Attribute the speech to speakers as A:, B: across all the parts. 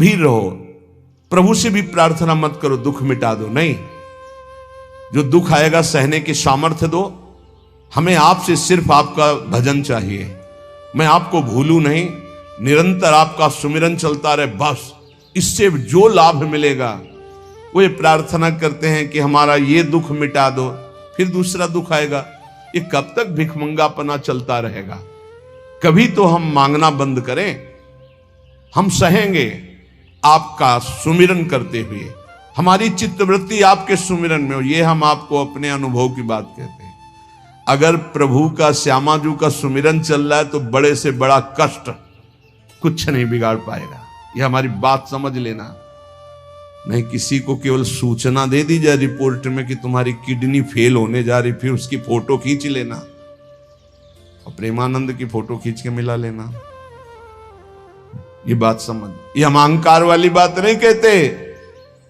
A: भी रहो, प्रभु से भी प्रार्थना मत करो दुख मिटा दो, नहीं। जो दुख आएगा सहने की सामर्थ्य दो। हमें आपसे सिर्फ आपका भजन चाहिए, मैं आपको भूलूं नहीं, निरंतर आपका सुमिरन चलता रहे, बस। इससे जो लाभ मिलेगा वो ये प्रार्थना करते हैं कि हमारा ये दुख मिटा दो, फिर दूसरा दुख आएगा। ये कब तक भिखमंगापना चलता रहेगा? कभी तो हम मांगना बंद करें। हम सहेंगे आपका सुमिरन करते हुए, हमारी चित्तवृत्ति आपके सुमिरन में हो। ये हम आपको अपने अनुभव की बात कहते हैं। अगर प्रभु का, श्यामाजू का सुमिरन चल रहा है तो बड़े से बड़ा कष्ट कुछ नहीं बिगाड़ पाएगा। यह हमारी बात समझ लेना। नहीं किसी को केवल सूचना दे दी जाए रिपोर्ट में कि तुम्हारी किडनी फेल होने जा रही, फिर उसकी फोटो खींच लेना और प्रेमानंद की फोटो खींच के मिला लेना। ये बात समझ, ये हम अहंकार वाली बात नहीं कहते।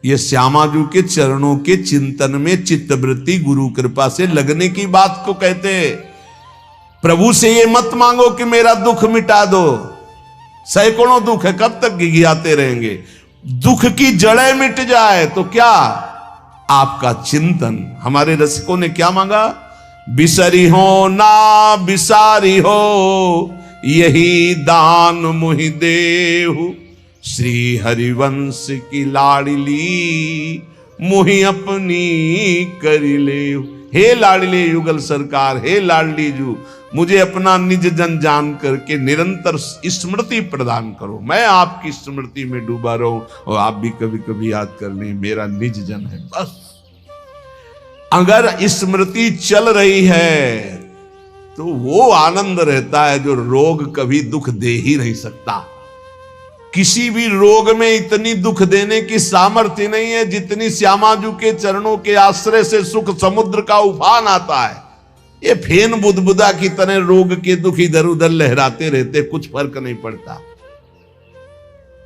A: ये श्यामाजू के चरणों के चिंतन में चित्तवृत्ति गुरु कृपा से लगने की बात को कहते। प्रभु से ये मत मांगो कि मेरा दुख मिटा दो। सैकड़ों दुख है, कब तक गिघियाते रहेंगे? दुख की जड़ें मिट जाए तो क्या? आपका चिंतन। हमारे रसिकों ने क्या मांगा? बिसरी हो ना बिसारी हो, यही दान मुहि देहु। श्री हरिवंश की लाडली मुहि अपनी करी ले। हे लाडले युगल सरकार, हे लाडली जू, मुझे अपना निज जन जान करके निरंतर स्मृति प्रदान करो। मैं आपकी स्मृति में डूबा रहूं और आप भी कभी कभी याद कर लें, मेरा निज जन है, बस। अगर स्मृति चल रही है तो वो आनंद रहता है जो रोग कभी दुख दे ही नहीं सकता। किसी भी रोग में इतनी दुख देने की सामर्थ्य नहीं है जितनी श्यामाजू के चरणों के आश्रय से सुख समुद्र का उफान आता है। ये फेन बुदबुदा की तरह रोग के दुख इधर उधर लहराते रहते, कुछ फर्क नहीं पड़ता।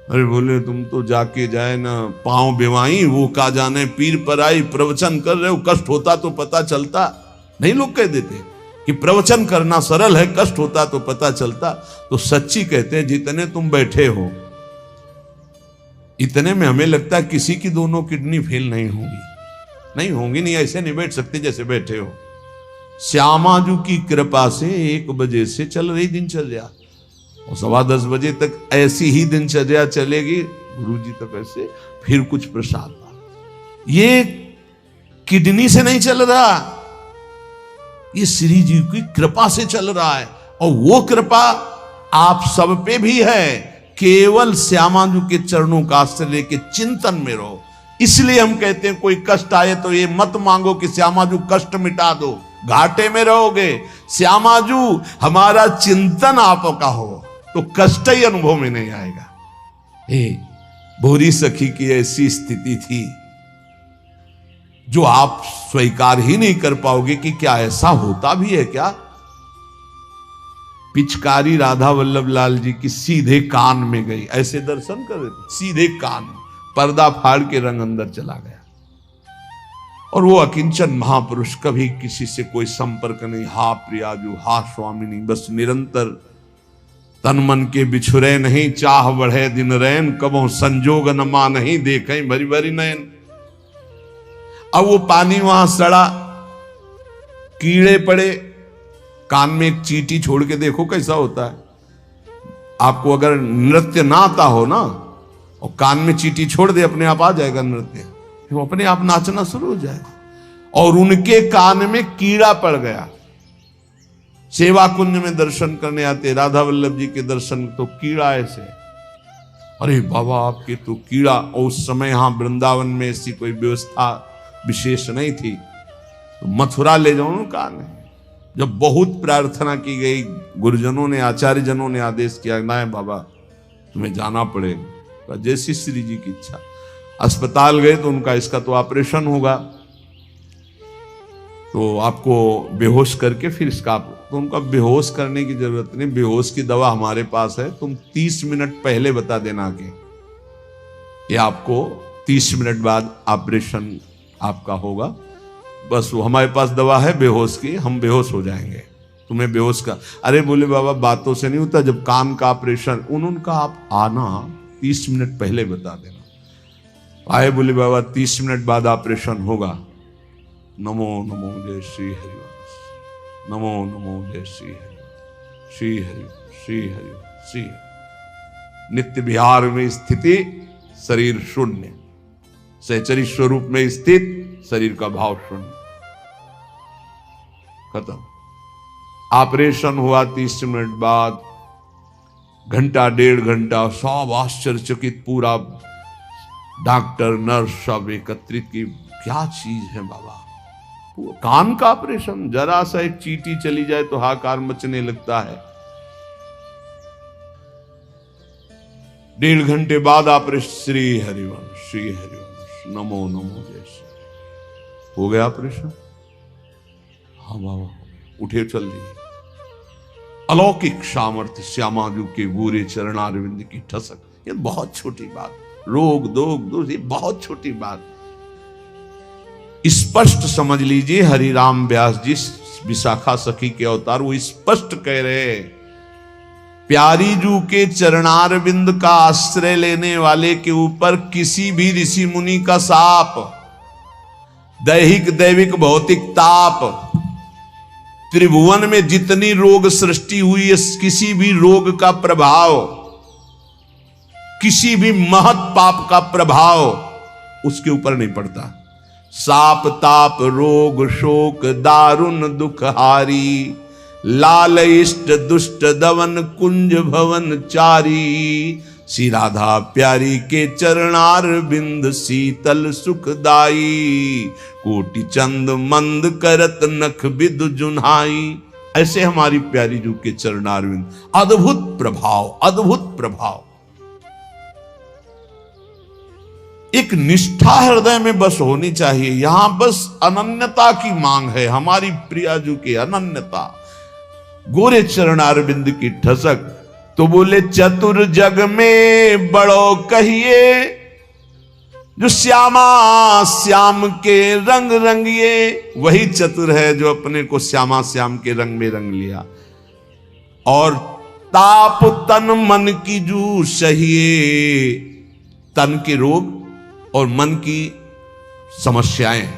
A: अरे बोले तुम तो जाके जाए ना पांव बेवाई, वो का जाने पीर पर आई, प्रवचन कर रहे हो, कष्ट होता तो पता चलता। नहीं लोग कह देते कि प्रवचन करना सरल है, कष्ट होता तो पता चलता। तो सच्ची कहते हैं जितने तुम बैठे हो इतने में हमें लगता है किसी की दोनों किडनी फेल नहीं होंगी। नहीं होंगी, नहीं ऐसे नहीं बैठ सकते जैसे बैठे हो। श्यामाजू की कृपा से 1 बजे से चल रही दिनचर्या और 10:15 बजे तक ऐसी ही दिनचर्या चलेगी, गुरुजी तक ऐसे, फिर कुछ प्रसाद। ये किडनी से नहीं चल रहा, ये श्री जी की कृपा से चल रहा है। और वो कृपा आप सब पे भी है। केवल श्यामाजू के चरणों का आश्रय लेके चिंतन में रहो। इसलिए हम कहते हैं कोई कष्ट आए तो ये मत मांगो कि श्यामाजू कष्ट मिटा दो, घाटे में रहोगे। श्यामाजू हमारा चिंतन आपका हो तो कष्ट ही अनुभव में नहीं आएगा। भोरी सखी की ऐसी स्थिति थी जो आप स्वीकार ही नहीं कर पाओगे कि क्या ऐसा होता भी है क्या। पिचकारी राधा वल्लभ लाल जी की सीधे कान में गई, ऐसे दर्शन कर रहे थे, सीधे कान, पर्दा फाड़ के रंग अंदर चला गया। और वो अकिंचन महापुरुष, कभी किसी से कोई संपर्क नहीं, हा प्रियाजू, हा स्वामिनी, बस निरंतर तन मन के बिछुरे नहीं, चाह बढ़े दिन रैन, कबो संजोग न मा नहीं, देखें भरी भरी नयन। अब वो पानी वहां सड़ा, कीड़े पड़े, कान में एक चींटी छोड़ के देखो कैसा होता है। आपको अगर नृत्य ना आता हो ना और कान में चींटी छोड़ दे, अपने आप आ जाएगा नृत्य, वो अपने आप नाचना शुरू हो जाएगा। और उनके कान में कीड़ा पड़ गया। सेवा कुंज में दर्शन करने आते राधा वल्लभ जी के दर्शन, तो कीड़ा ऐसे, अरे बाबा आपके तो कीड़ा। और उस समय यहां वृंदावन में ऐसी कोई व्यवस्था विशेष नहीं थी, तो मथुरा ले जाओ ना कान। जब बहुत प्रार्थना की गई, गुरुजनों ने, आचार्य जनों ने आदेश किया, ना बाबा तुम्हें जाना पड़ेगा, जैसी श्री जी की इच्छा। अस्पताल गए तो उनका इसका तो ऑपरेशन होगा, तो आपको बेहोश करके फिर इसका, तो उनका बेहोश करने की जरूरत नहीं, बेहोश की दवा हमारे पास है, तुम 30 मिनट पहले बता देना कि आपको 30 मिनट बाद ऑपरेशन आपका होगा। बस वो हमारे पास दवा है बेहोश की, हम बेहोश हो जाएंगे, तुम्हें बेहोश का। अरे बोले बाबा बातों से नहीं होता, जब कान का ऑपरेशन, उनका आप आना 30 मिनट पहले बता देना। आए बोले बाबा 30 मिनट बाद ऑपरेशन होगा। नमो नमो जय श्री हरिवंश, नमो नमो जय श्री हरिवंश, श्री हरिवंश, श्री हरिवंश, श्री हरिवंश। नित्य विहार में स्थिति, शरीर शून्य, सहचरी स्वरूप में स्थित, शरीर का भाव शून्य, खत्म। ऑपरेशन हुआ 30 मिनट बाद, घंटा 1.5 घंटा सब आश्चर्यचकित, पूरा डॉक्टर नर्स सब एकत्रित की, क्या चीज है बाबा। कान का ऑपरेशन, जरा सा एक चींटी चली जाए तो हाहाकार मचने लगता है। 1.5 घंटे बाद ऑपरेशन, श्री हरिवंश, श्री हरिवंश, नमो नमो जय श्री। हो गया ऑपरेशन? हाँ बाबा, उठे चल दिए। अलौकिक सामर्थ्य, श्यामाजू के गोरे चरणारविंद की ठसक। ये बहुत छोटी बात, रोग दोग दोष, ये बहुत छोटी बात। स्पष्ट समझ लीजिए, हरिराम व्यास जी विशाखा सखी के अवतार, वो स्पष्ट कह रहे, प्यारी जू के चरणारविंद का आश्रय लेने वाले के ऊपर किसी भी ऋषि मुनि का शाप, दैहिक दैविक भौतिक ताप, त्रिभुवन में जितनी रोग सृष्टि हुई है, किसी भी रोग का प्रभाव, किसी भी महत पाप का प्रभाव उसके ऊपर नहीं पड़ता। साप ताप रोग शोक दारुण दुखहारी, लाल इष्ट दुष्ट दवन कुंज भवन चारी, श्री राधा प्यारी के चरणार बिंद शीतल सुखदाई, कोटि चंद मंद करत नख बिदु जुन्हाई। ऐसे हमारी प्यारी जू के चरणार बिंद, अद्भुत प्रभाव, अद्भुत प्रभाव। एक निष्ठा हृदय में बस होनी चाहिए। यहां बस अनन्यता की मांग है, हमारी प्रिया जू की अनन्यता, गोरे चरणारविंद की ठसक। तो बोले चतुर जग में बड़ो कहिए, जो श्यामा श्याम के रंग रंगिए। वही चतुर है जो अपने को श्यामा श्याम के रंग में रंग लिया। और ताप तन मन की जू सहिए, तन के रोग और मन की समस्याएं।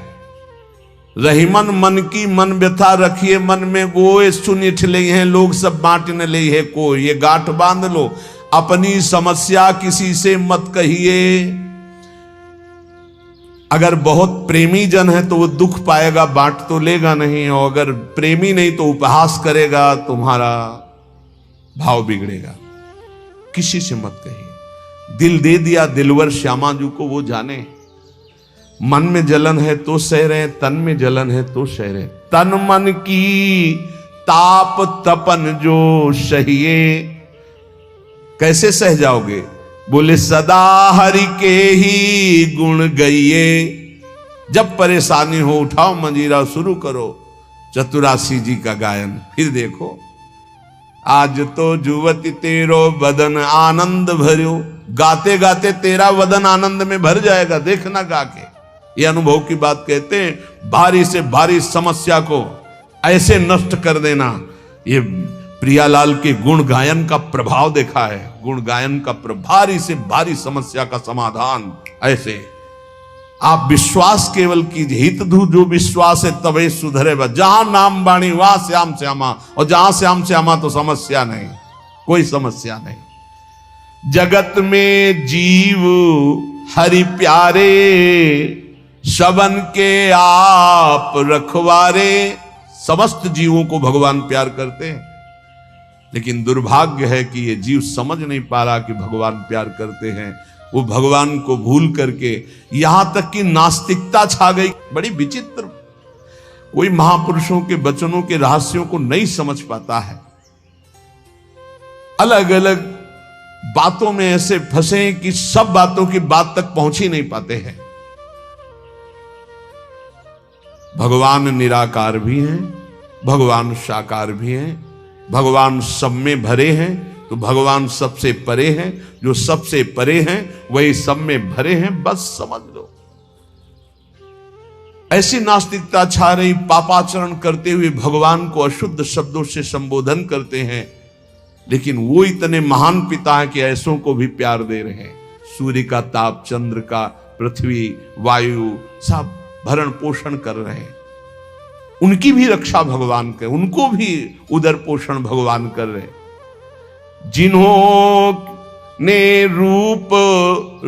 A: रही मन की मन व्यथा रखिए मन में, गोए सुनिठ ले हैं लोग सब बांट न ले है को। ये गांठ बांध लो, अपनी समस्या किसी से मत कहिए। अगर बहुत प्रेमी जन है तो वो दुख पाएगा, बांट तो लेगा नहीं। और अगर प्रेमी नहीं तो उपहास करेगा, तुम्हारा भाव बिगड़ेगा। किसी से मत कहिए। दिल दे दिया दिलवर श्यामाजू को, वो जाने। मन में जलन है तो सह रहे, तन में जलन है तो सह रहे। तन मन की ताप तपन जो सहिए, कैसे सह जाओगे? बोले सदा हरि के ही गुण गइए। जब परेशानी हो उठाओ मंजीरा, शुरू करो चतुरासी जी का गायन। फिर देखो, आज तो जुवती तेरो बदन आनंद भर्यो। गाते गाते तेरा वदन आनंद में भर जाएगा, देखना गा के। ये अनुभव की बात कहते हैं। भारी से भारी समस्या को ऐसे नष्ट कर देना, ये प्रियालाल के गुण गायन का प्रभाव देखा है। गुण गायन का भारी से भारी समस्या का समाधान ऐसे। आप विश्वास केवल कीजिए, हित धू जो विश्वास है तबे सुधरे। जहां नाम बाणी वहां श्याम श्यामा, और जहां श्याम श्यामा तो समस्या नहीं, कोई समस्या नहीं। जगत में जीव हरि प्यारे, सबन के आप रखवारे। समस्त जीवों को भगवान प्यार करते हैं, लेकिन दुर्भाग्य है कि ये जीव समझ नहीं पा रहा कि भगवान प्यार करते हैं। वो भगवान को भूल करके यहां तक कि नास्तिकता छा गई। बड़ी विचित्र, कोई महापुरुषों के वचनों के रहस्यों को नहीं समझ पाता है। अलग अलग बातों में ऐसे फंसे कि सब बातों की बात तक पहुंच ही नहीं पाते हैं। भगवान निराकार भी हैं, भगवान साकार भी हैं, भगवान सब में भरे हैं, तो भगवान सबसे परे हैं। जो सबसे परे हैं वही सब में भरे हैं, बस समझ लो। ऐसी नास्तिकता छा रही, पापाचरण करते हुए भगवान को अशुद्ध शब्दों से संबोधन करते हैं। लेकिन वो इतने महान पिता हैं कि ऐसों को भी प्यार दे रहे हैं। सूर्य का ताप, चंद्र का, पृथ्वी, वायु, सब भरण पोषण कर रहे हैं। उनकी भी रक्षा भगवान कर, उनको भी उदर पोषण भगवान कर रहे। जिन्होंने रूप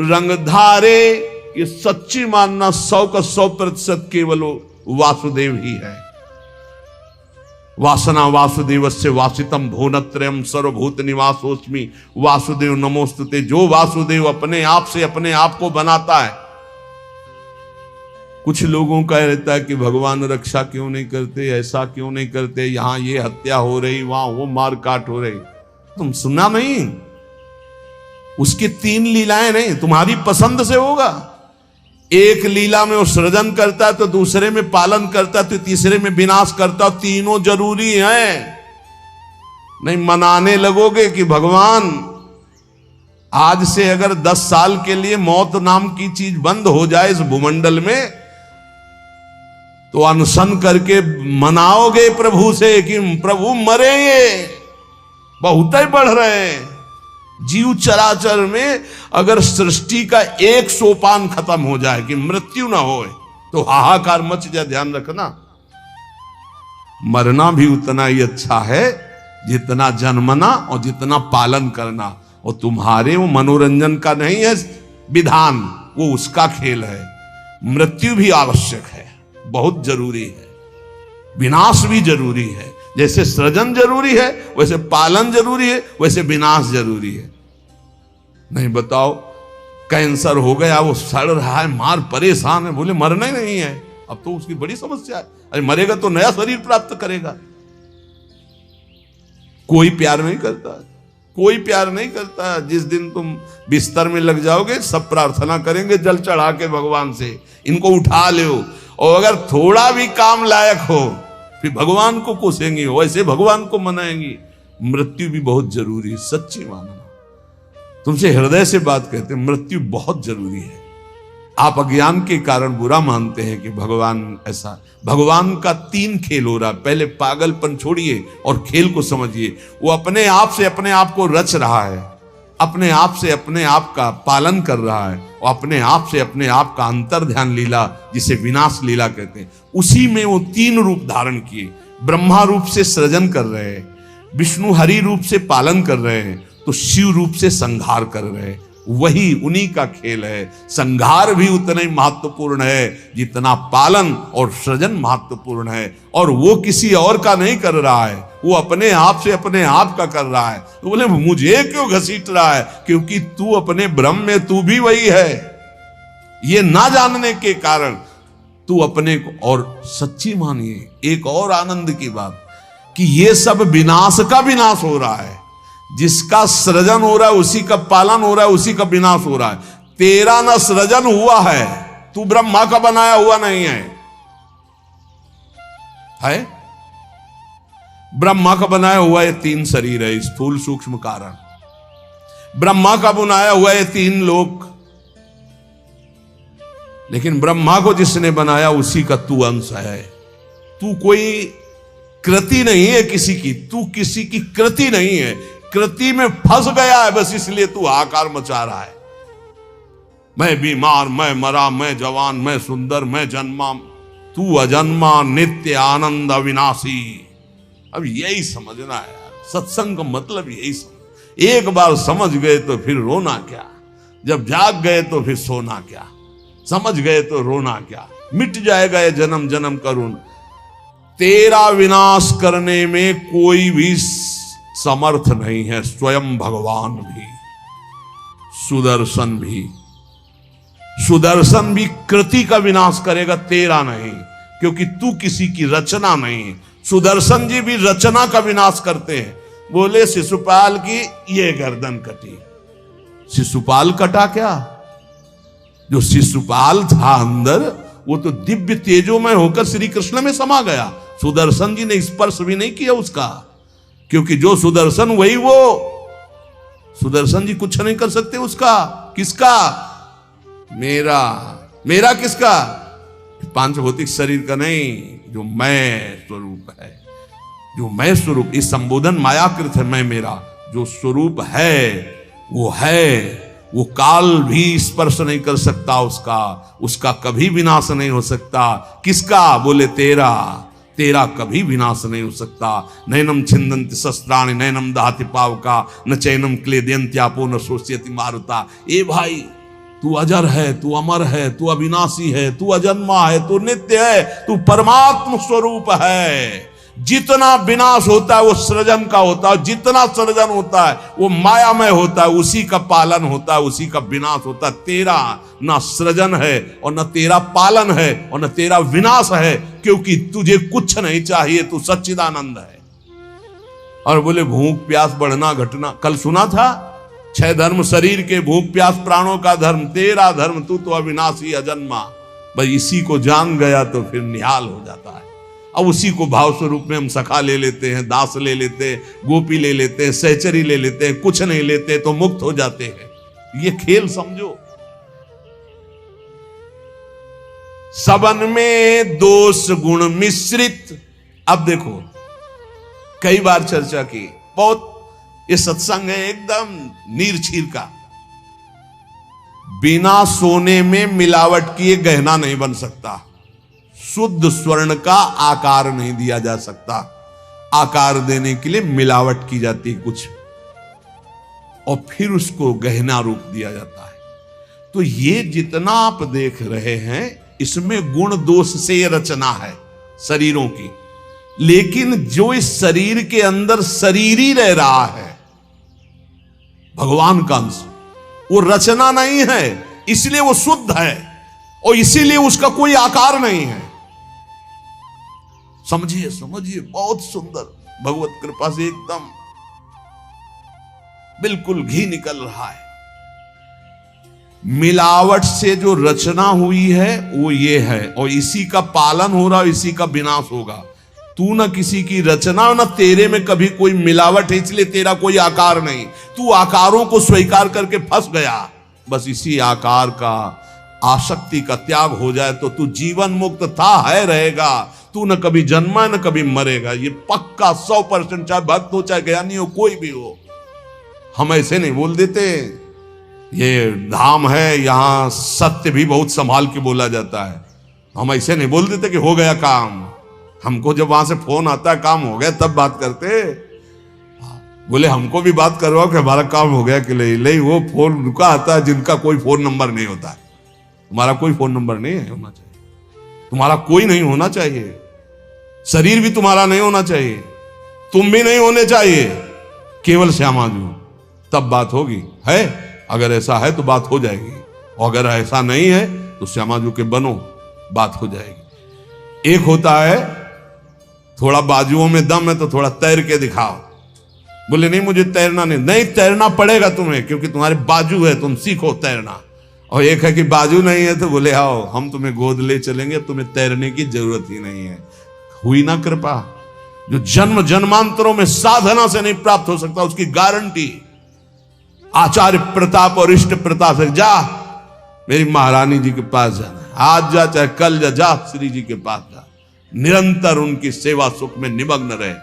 A: रंग धारे, ये सच्ची मानना 100 का 100% केवल वासुदेव ही है। वासना वासुदेवस्य वासितम भुवनत्रयम् सर्वभूत निवासोस्मि वासुदेव नमोस्तुते। जो वासुदेव अपने आप से अपने आप को बनाता है। कुछ लोगों का रहता है कि भगवान रक्षा क्यों नहीं करते, ऐसा क्यों नहीं करते, यहां ये हत्या हो रही, वहां वो मार काट हो रही। तुम सुना नहीं? उसकी 3 लीलाएं नहीं, तुम्हारी पसंद से होगा। एक लीला में वो सृजन करता है, तो दूसरे में पालन करता है, तो तीसरे में विनाश करता है। तीनों जरूरी हैं। नहीं मनाने लगोगे कि भगवान आज से अगर 10 साल के लिए मौत नाम की चीज बंद हो जाए इस भूमंडल में, तो अनशन करके मनाओगे प्रभु से कि प्रभु मरे, ये बहुत ही बढ़ रहे हैं। जीव चराचर में अगर सृष्टि का एक सोपान खत्म हो जाए कि मृत्यु ना हो, तो हाहाकार मच जाए। ध्यान रखना, मरना भी उतना ही अच्छा है जितना जन्मना और जितना पालन करना। और तुम्हारे वो मनोरंजन का नहीं है विधान, वो उसका खेल है। मृत्यु भी आवश्यक है, बहुत जरूरी है। विनाश भी जरूरी है। जैसे सृजन जरूरी है, वैसे पालन जरूरी है, वैसे विनाश जरूरी है। नहीं बताओ, कैंसर हो गया, वो सड़ रहा है, मार परेशान है, बोले मरना ही नहीं है। अब तो उसकी बड़ी समस्या है। अरे मरेगा तो नया शरीर प्राप्त करेगा। कोई प्यार नहीं करता, कोई प्यार नहीं करता। जिस दिन तुम बिस्तर में लग जाओगे, सब प्रार्थना करेंगे जल चढ़ा के भगवान से, इनको उठा लो। और अगर थोड़ा भी काम लायक हो, फिर भगवान को कोसेंगी, वैसे भगवान को मनाएंगी। मृत्यु भी बहुत जरूरी है, सच्ची मानना। तुमसे हृदय से बात कहते हैं, मृत्यु बहुत जरूरी है। आप अज्ञान के कारण बुरा मानते हैं कि भगवान ऐसा। भगवान का 3 खेल हो रहा है। पहले पागलपन छोड़िए और खेल को समझिए। वो अपने आप से अपने आप को रच रहा है, अपने आप से अपने आप का पालन कर रहा है, और अपने आप से अपने आप का अंतर ध्यान लीला, जिसे विनाश लीला कहते हैं, उसी में वो 3 रूप धारण किए। ब्रह्मा रूप से सृजन कर रहे हैं, विष्णु हरि रूप से पालन कर रहे हैं, तो शिव रूप से संहार कर रहे हैं। वही उन्हीं का खेल है। संहार भी उतना ही महत्वपूर्ण है जितना पालन और सृजन महत्वपूर्ण है। और वो किसी और का नहीं कर रहा है, वो अपने आप से अपने आप का कर रहा है। तो बोले मुझे क्यों घसीट रहा है? क्योंकि तू अपने ब्रह्म में तू भी वही है। ये ना जानने के कारण तू अपने को, और सच्ची मानिए एक और आनंद की बात, कि ये सब विनाश का विनाश हो रहा है। जिसका सृजन हो रहा है उसी का पालन हो रहा है, उसी का विनाश हो रहा है। तेरा ना सृजन हुआ है, तू ब्रह्मा का बनाया हुआ नहीं है। ब्रह्मा का बनाया हुआ ये 3 शरीर है, स्थूल सूक्ष्म कारण। ब्रह्मा का बनाया हुआ ये 3 लोक। लेकिन ब्रह्मा को जिसने बनाया उसी का तू अंश है। तू कोई कृति नहीं है किसी की, तू किसी की कृति नहीं है। कृति में फंस गया है, बस इसलिए तू हाहाकार मचा रहा है। मैं बीमार, मैं मरा, मैं जवान, मैं सुंदर, मैं जन्मा। तू अजन्मा, नित्य आनंद अविनाशी। अब यही समझना है यार, सत्संग का मतलब यही समझ। एक बार समझ गए तो फिर रोना क्या, जब जाग गए तो फिर सोना क्या, समझ गए तो रोना क्या। मिट जाएगा ये जन्म जन्म का ऋण। तेरा विनाश करने में कोई भी समर्थ नहीं है। स्वयं भगवान भी, सुदर्शन भी। सुदर्शन भी कृति का विनाश करेगा, तेरा नहीं, क्योंकि तू किसी की रचना नहीं है। सुदर्शन जी भी रचना का विनाश करते हैं। बोले शिशुपाल की ये गर्दन कटी, शिशुपाल कटा क्या? जो शिशुपाल था अंदर, वो तो दिव्य तेजोमय होकर श्री कृष्ण में समा गया। सुदर्शन जी ने स्पर्श भी नहीं किया उसका, क्योंकि जो सुदर्शन वही वो। सुदर्शन जी कुछ नहीं कर सकते उसका। किसका? मेरा। मेरा किसका? पांच भौतिक शरीर का नहीं, जो मैं स्वरूप है, जो मैं स्वरूप। इस संबोधन मायाकृत है, मैं मेरा। जो स्वरूप है वो काल भी स्पर्श नहीं कर सकता उसका कभी विनाश नहीं हो सकता। किसका? बोले तेरा कभी विनाश नहीं हो सकता। नैनम छिंदन्ति शस्त्राणि नैनम दहति पावका न चैनम क्लेदयन्त्यापो न शोष्यति मारुता। ए भाई, तू अजर है, तू अमर है, तू अविनाशी है, तू अजन्मा है, तू नित्य है, तू परमात्म स्वरूप है। जितना विनाश होता है वो सृजन का होता है, जितना सृजन होता है वो मायामय होता है, उसी का पालन होता है, उसी का विनाश होता है। तेरा ना सृजन है और न तेरा पालन है और न तेरा विनाश है, क्योंकि तुझे कुछ नहीं चाहिए, तू सच्चिदानंद है। और बोले भूख प्यास बढ़ना घटना, कल सुना था 6 धर्म शरीर के, भूख प्यास प्राणों का धर्म, तेरा धर्म तू तो अविनाशी अजन्मा। भाई इसी को जान गया तो फिर निहाल हो जाता है। अब उसी को भाव स्वरूप में हम सखा ले लेते हैं, दास ले लेते हैं, गोपी ले लेते हैं, सहचरी ले लेते हैं, कुछ नहीं लेते तो मुक्त हो जाते हैं। ये खेल समझो। सबन में दोष गुण मिश्रित। अब देखो, कई बार चर्चा की, बहुत ये सत्संग है एकदम नीर छीर का। बिना सोने में मिलावट किए गहना नहीं बन सकता। शुद्ध स्वर्ण का आकार नहीं दिया जा सकता। आकार देने के लिए मिलावट की जाती है कुछ, और फिर उसको गहना रूप दिया जाता है। तो ये जितना आप देख रहे हैं इसमें गुण दोष से रचना है शरीरों की, लेकिन जो इस शरीर के अंदर शरीर ही रह रहा है, भगवान का अंश, वो रचना नहीं है, इसलिए वो शुद्ध है और इसीलिए उसका कोई आकार नहीं है। समझिए समझिए, बहुत सुंदर, भगवत कृपा से एकदम बिल्कुल घी निकल रहा है। मिलावट से जो रचना हुई है वो ये है, और इसी का पालन हो रहा है, इसी का विनाश होगा। तू न किसी की रचना, न तेरे में कभी कोई मिलावट है, इसलिए तेरा कोई आकार नहीं। तू आकारों को स्वीकार करके फंस गया। बस इसी आकार का, आसक्ति का त्याग हो जाए तो तू जीवन मुक्त था, है, रहेगा। तू न कभी जन्मा न कभी मरेगा, ये पक्का 100%। चाहे भक्त हो चाहे ज्ञानी हो, कोई भी हो। हम ऐसे नहीं बोल देते, ये धाम है, यहां सत्य भी बहुत संभाल के बोला जाता है। हम ऐसे नहीं बोल देते कि हो गया काम। हमको जब वहां से फोन आता है काम हो गया तब बात करते। बोले हमको भी बात करवाओ कि हमारा काम हो गया कि नहीं। वो फोन रुका आता है जिनका कोई फोन नंबर नहीं होता है। तुम्हारा कोई फोन नंबर नहीं है, होना चाहिए। तुम्हारा कोई नहीं होना चाहिए, शरीर भी तुम्हारा नहीं होना चाहिए, तुम भी नहीं होने चाहिए, केवल श्यामाजू, तब बात होगी। है अगर ऐसा है तो बात हो जाएगी, और अगर ऐसा नहीं है तो श्यामाजू के बनो, बात हो जाएगी। एक होता है थोड़ा बाजुओं में दम है तो थोड़ा तैर के दिखाओ। बोले नहीं मुझे तैरना नहीं, तैरना पड़ेगा तुम्हें, क्योंकि तुम्हारे बाजू है, तुम सीखो तैरना। और एक है कि बाजू नहीं है तो बोले आओ हम तुम्हें गोद ले चलेंगे, तुम्हें तैरने की जरूरत ही नहीं है। हुई ना कृपा। जो जन्म जन्मांतरों में साधना से नहीं प्राप्त हो सकता, उसकी गारंटी आचार्य प्रताप और इष्ट प्रताप से। जा मेरी महारानी जी के पास जाना, आज जा चाहे कल जा श्री जी के पास जा, निरंतर उनकी सेवा सुख में निमग्न रहे।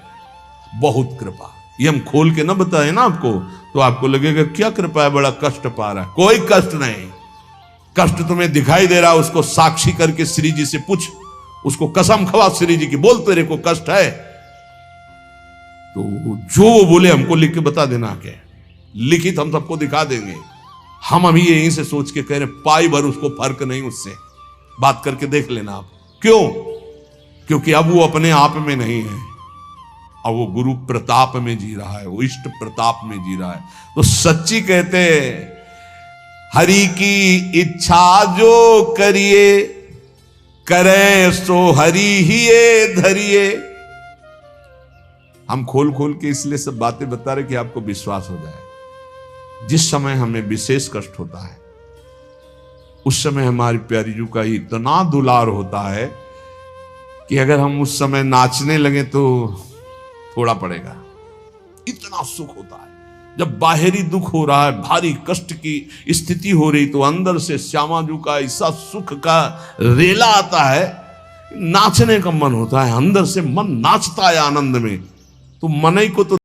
A: बहुत कृपा। ये हम खोल के ना बताए ना आपको तो आपको लगेगा क्या कृपा है, बड़ा कष्ट पा रहा है। कोई कष्ट नहीं। कष्ट तुम्हें दिखाई दे रहा है, उसको साक्षी करके श्री जी से पूछ, उसको कसम खवा श्री जी की, बोल तेरे को कष्ट है तो जो वो बोले हमको लिख के बता देना। क्या लिखित हम सबको दिखा देंगे। हम अभी यहीं से सोच के कह रहे पाई भर उसको फर्क नहीं, उससे बात करके देख लेना आप। क्यों? क्योंकि अब वो अपने आप में नहीं है, अब वो गुरु प्रताप में जी रहा है, वो इष्ट प्रताप में जी रहा है। तो सच्ची कहते हैं हरि की इच्छा जो करिए, करे सो हरि ही धरिए। हम खोल खोल के इसलिए सब बातें बता रहे कि आपको विश्वास हो जाए। जिस समय हमें विशेष कष्ट होता है उस समय हमारी प्यारी जू का इतना दुलार होता है कि अगर हम उस समय नाचने लगे तो थोड़ा पड़ेगा। इतना सुख होता है। जब बाहरी दुख हो रहा है, भारी कष्ट की स्थिति हो रही, तो अंदर से श्यामाजू का ऐसा सुख का रेला आता है, नाचने का मन होता है। अंदर से मन नाचता है आनंद में। तो मन ही को तो